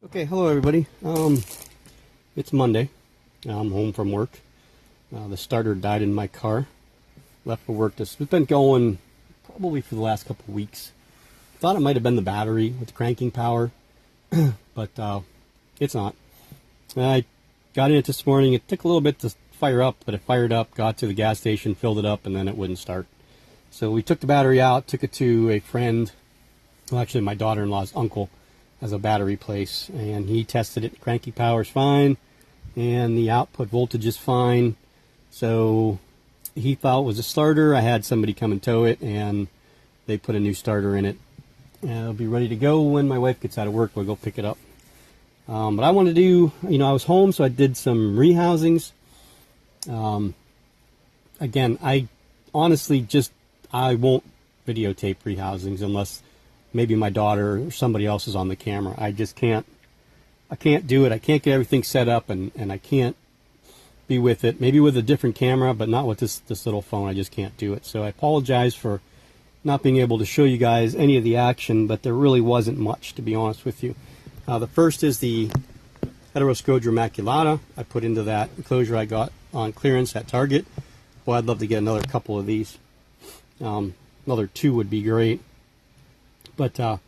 Okay, hello everybody. It's Monday. I'm home from work. The starter died in my car. Left for work. It's been going probably for the last couple of weeks. Thought it might have been the battery with the cranking power, but it's not. I got in it this morning. It took a little bit to fire up, but it fired up, got to the gas station, filled it up, and then it wouldn't start. So we took the battery out, took it to a friend, well actually my daughter-in-law's uncle, as a battery place, and he tested it. Cranking power is fine and the output voltage is fine, so he thought it was a starter. I had somebody come and tow it, and they put a new starter in it, and it'll be ready to go when my wife gets out of work. We'll go pick it up. But I wanted to do, I was home, so I did some rehousings. Again, I honestly I won't videotape rehousings unless maybe my daughter or somebody else is on the camera. I can't do it. I can't get everything set up, and I can't be with it. Maybe with a different camera, but not with this little phone. I just can't do it. So I apologize for not being able to show you guys any of the action, but there really wasn't much, to be honest with you. The first is the Heteroscodra maculata. I put into that enclosure I got on clearance at Target. Well, I'd love to get another couple of these. Another 2 would be great. But I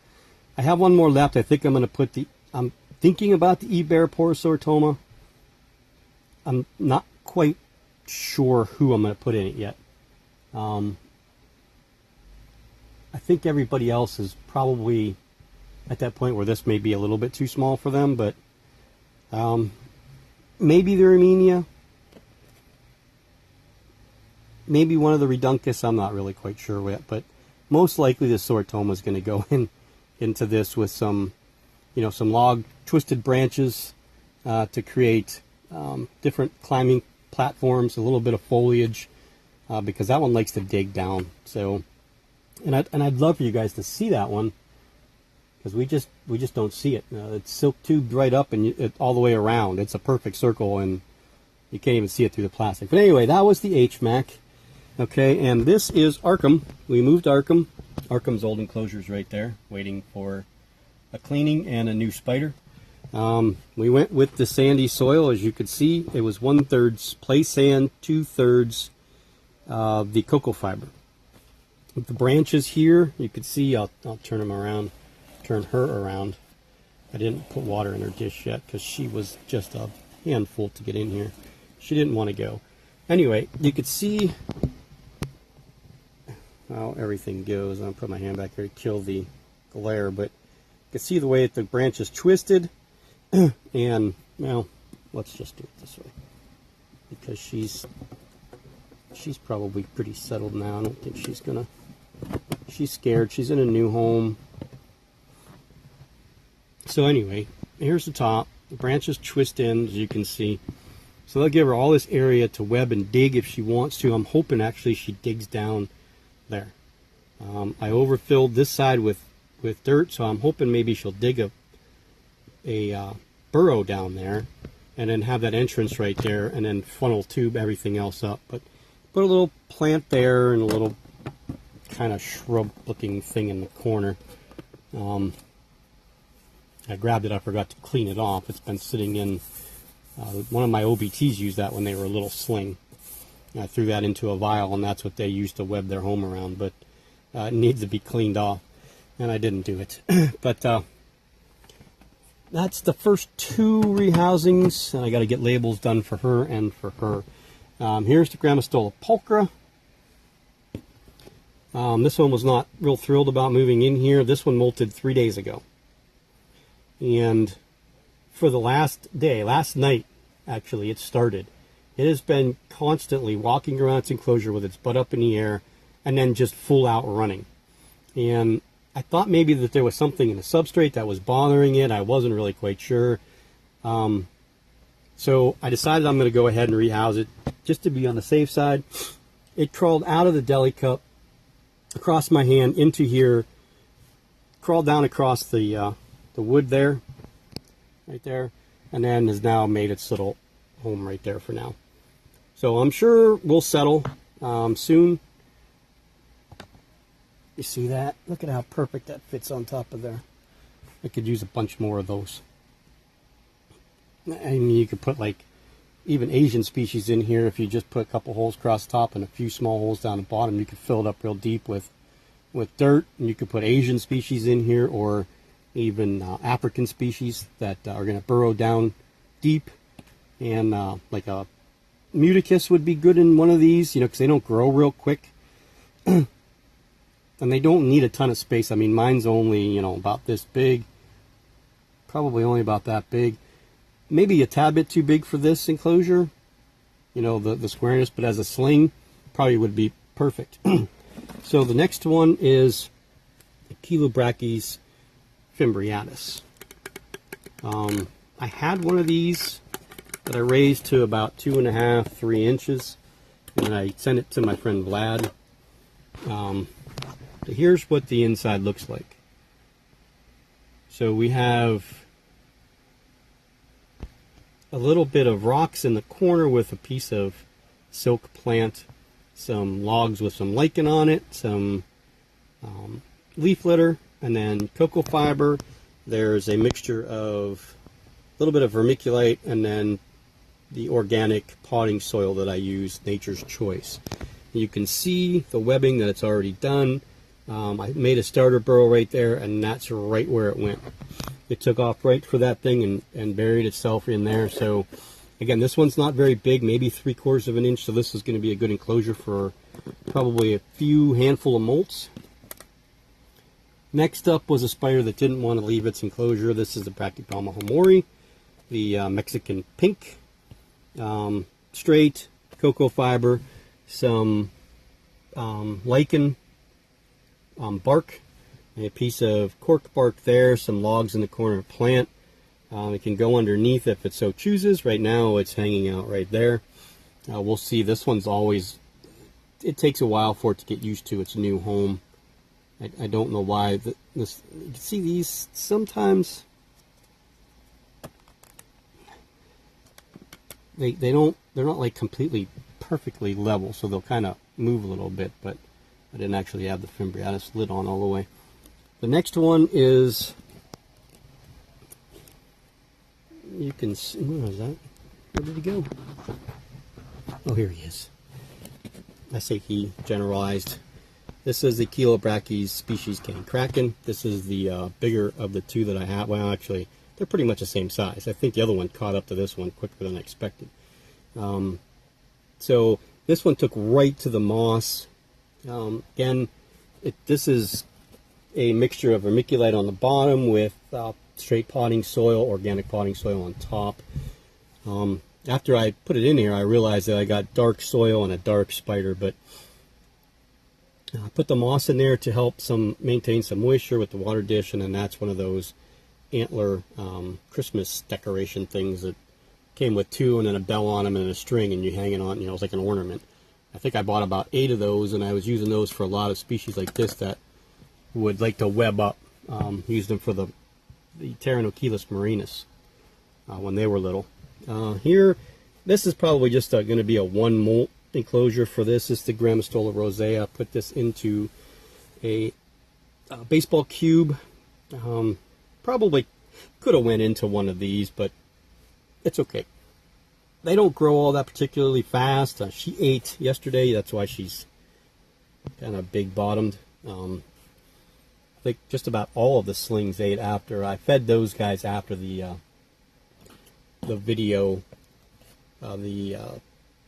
have one more left. I think I'm going to put I'm thinking about the eBear Porosortoma. I'm not quite sure who I'm going to put in it yet. I think everybody else is probably at that point where this may be a little bit too small for them, but maybe the Armenia, maybe one of the Reduncus. I'm not really quite sure yet, but most likely the Sortoma is going to go into this with some, some log twisted branches to create different climbing platforms, a little bit of foliage, because that one likes to dig down. So, and I'd love for you guys to see that one, because we just don't see it. It's silk tubed right up and all the way around. It's a perfect circle, and you can't even see it through the plastic. But anyway, that was the HMAC. Okay, and this is Arkham. We moved Arkham. Arkham's old enclosure's right there, waiting for a cleaning and a new spider. We went with the sandy soil. As you could see, it was 1/3 play sand, 2/3 the cocoa fiber. With the branches here, you could see, I'll turn them around, turn her around. I didn't put water in her dish yet because she was just a handful to get in here. She didn't want to go. Anyway, you could see how everything goes. I'll put my hand back here to kill the glare, but you can see the way that the branch is twisted. And, well, let's just do it this way, because she's probably pretty settled now. I don't think she's scared. She's in a new home. So anyway, here's the top. The branches twist in, as you can see. So they'll give her all this area to web and dig if she wants to. I'm hoping actually she digs down there. I overfilled this side with dirt, so I'm hoping maybe she'll dig a burrow down there and then have that entrance right there and then funnel tube everything else up. But put a little plant there and a little kind of shrub looking thing in the corner. I grabbed it. I forgot to clean it off. It's been sitting in one of my OBTs used that when they were a little sling. I threw that into a vial, and that's what they used to web their home around, but it needs to be cleaned off, and I didn't do it. But that's the first 2 rehousings, and I got to get labels done for her and for her. Here's the Grammostola pulchra. This one was not real thrilled about moving in here. This one molted 3 days ago. And for the last night, actually, it started. It has been constantly walking around its enclosure with its butt up in the air and then just full out running. And I thought maybe that there was something in the substrate that was bothering it. I wasn't really quite sure. So I decided I'm going to go ahead and rehouse it just to be on the safe side. It crawled out of the deli cup, across my hand, into here, crawled down across the wood there, right there, and then has now made its little home right there for now. So I'm sure we'll settle soon. You see that? Look at how perfect that fits on top of there. I could use a bunch more of those. I mean, you could put like even Asian species in here. If you just put a couple holes across the top and a few small holes down the bottom, you could fill it up real deep with dirt. And you could put Asian species in here, or even African species that are going to burrow down deep. And like a muticus would be good in one of these, you know, because they don't grow real quick. And they don't need a ton of space. I mean, mine's only, you know, about this big. Probably only about that big. Maybe a tad bit too big for this enclosure, you know, the squareness, but as a sling, probably would be perfect. So the next one is the Chilobrachys fimbriatus. I had one of these that I raised to about 2.5, 3 inches, and I sent it to my friend Vlad. So here's what the inside looks like. So we have a little bit of rocks in the corner with a piece of silk plant, some logs with some lichen on it, some leaf litter, and then cocoa fiber. There's a mixture of a little bit of vermiculite and then the organic potting soil that I use, Nature's Choice. You can see the webbing that it's already done. I made a starter burrow right there, and that's right where it went. It took off right for that thing and buried itself in there. So again, this one's not very big, maybe 3/4 of an inch, so this is going to be a good enclosure for probably a few handful of molts. Next up was a spider that didn't want to leave its enclosure. This is the Brachypelma homori, the Mexican pink. Straight cocoa fiber, some lichen bark, a piece of cork bark there, some logs in the corner of plant. It can go underneath if it so chooses. Right now it's hanging out right there. We'll see. This one's always, it takes a while for it to get used to its new home. I don't know why. This, you can see these sometimes they're not like completely perfectly level, so they'll kind of move a little bit, but I didn't actually have the fimbriatus lid on all the way. The next one is, you can see, where is that? Where did he go? Oh, here he is. I say he, generalized. This is the Chilobrachys species cane kraken. This is the bigger of the two that I have. Well, actually, they're pretty much the same size. I think the other one caught up to this one quicker than I expected. So this one took right to the moss. Again, this is a mixture of vermiculite on the bottom with straight potting soil, organic potting soil on top. After I put it in here, I realized that I got dark soil and a dark spider, but I put the moss in there to help maintain some moisture with the water dish, and then that's one of those antler Christmas decoration things that came with 2 and then a bell on them and a string, and you hang it on, you know, it's like an ornament. I think I bought about 8 of those, and I was using those for a lot of species like this that would like to web up. Used them for the tarantulas marinus when they were little. Here, this is probably just going to be a 1 molt enclosure for this. This is the Grammostola rosea. I put this into a baseball cube. Probably could have went into one of these, but it's okay. They don't grow all that particularly fast. She ate yesterday, that's why she's kind of big bottomed. I think just about all of the slings ate after. I fed those guys after the video, the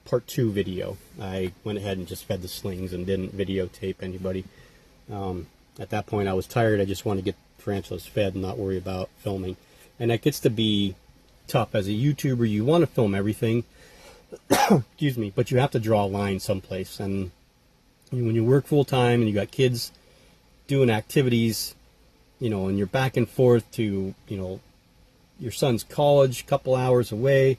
part 2 video. I went ahead and just fed the slings and didn't videotape anybody. At that point I was tired. I just wanted to get tarantulas fed and not worry about filming. And that gets to be tough. As a YouTuber, you want to film everything, excuse me, but you have to draw a line someplace. And when you work full-time and you got kids doing activities, you know, and you're back and forth to, you know, your son's college, a couple hours away.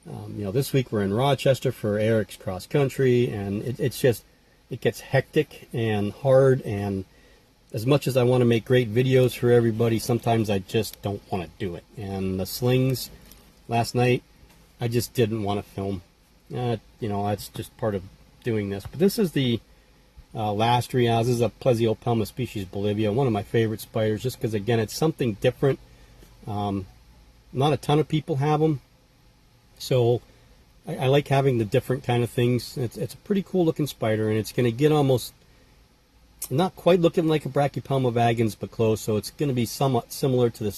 You know, this week we're in Rochester for Eric's cross country, and it's just, it gets hectic and hard. And as much as I want to make great videos for everybody, sometimes I just don't want to do it. And the slings last night, I just didn't want to film. You know, that's just part of doing this. But this is the last rehoused. This is a Plesiopelma species Bolivia, one of my favorite spiders, just because, again, it's something different. Not a ton of people have them. So I like having the different kind of things. It's a pretty cool looking spider, and it's going to get almost not quite looking like a Brachypelma vagans, but close. So it's going to be somewhat similar to the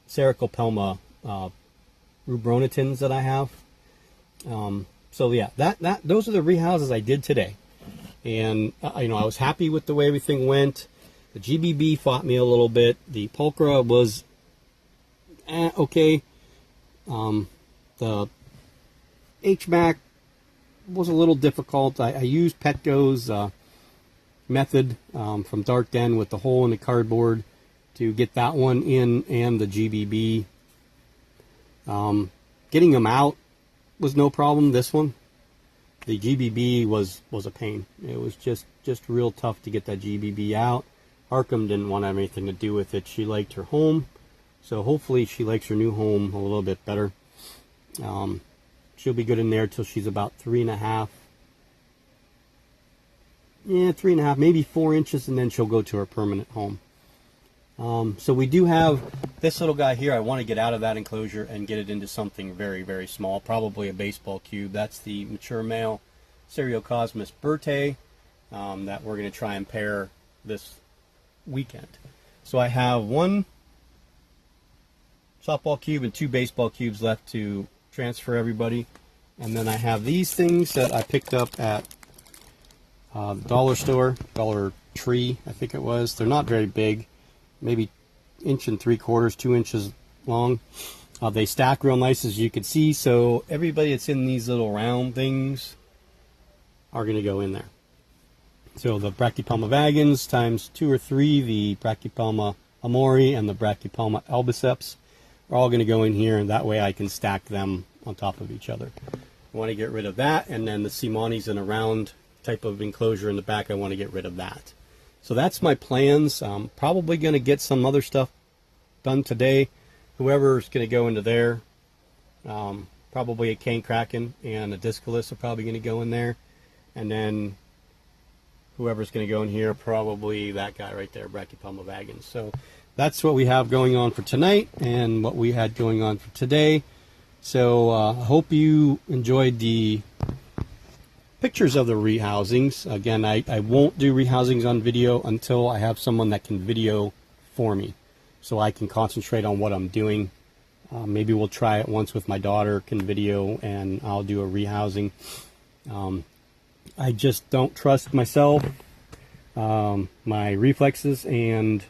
Sericopelma rubronitins that I have. So yeah, those are the rehouses I did today, and I was happy with the way everything went. The GBB fought me a little bit. The Pulchra was okay. The HMAC was a little difficult. I used Petco's method from Dark Den with the hole in the cardboard to get that one in, and the GBB. Getting them out was no problem. This one, the GBB was a pain. It was just real tough to get that GBB out. Arkham didn't want to have anything to do with it. She liked her home, so hopefully she likes her new home a little bit better. She'll be good in there till she's about 3.5. Yeah, 3.5, maybe 4 inches, and then she'll go to her permanent home. So we do have this little guy here. I want to get out of that enclosure and get it into something very, very small, probably a baseball cube. That's the mature male Seriocosmus Bertae that we're going to try and pair this weekend. So I have 1 softball cube and 2 baseball cubes left to transfer everybody. And then I have these things that I picked up at the dollar store, Dollar Tree, I think it was. They're not very big, maybe 1 3/4 inches, 2 inches long. They stack real nice, as you can see, so everybody that's in these little round things are going to go in there. So the Brachypelma vagans times 2 or 3, the Brachypelma amori and the Brachypelma albiceps are all going to go in here, and that way I can stack them on top of each other. I want to get rid of that, and then the Simonis in a round type of enclosure in the back, I want to get rid of that. So that's my plans. I'm probably going to get some other stuff done today. Whoever's going to go into there, probably a cane kraken and a discalus are probably going to go in there. And then whoever's going to go in here, probably that guy right there, Brachypelma vagans. So that's what we have going on for tonight and what we had going on for today. So I hope you enjoyed the pictures of the rehousings. Again, I won't do rehousings on video until I have someone that can video for me, so I can concentrate on what I'm doing. Maybe we'll try it once with my daughter can video, and I'll do a rehousing. I just don't trust myself, my reflexes, and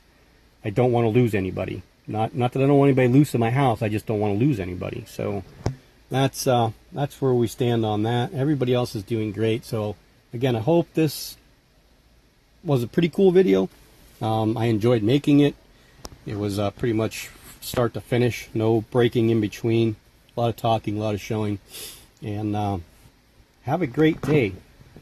I don't want to lose anybody. Not that I don't want anybody loose in my house, I just don't want to lose anybody. So that's where we stand on that. Everybody else is doing great. So again, I hope this was a pretty cool video. I enjoyed making it. It was pretty much start to finish, no breaking in between. A lot of talking, a lot of showing. And have a great day.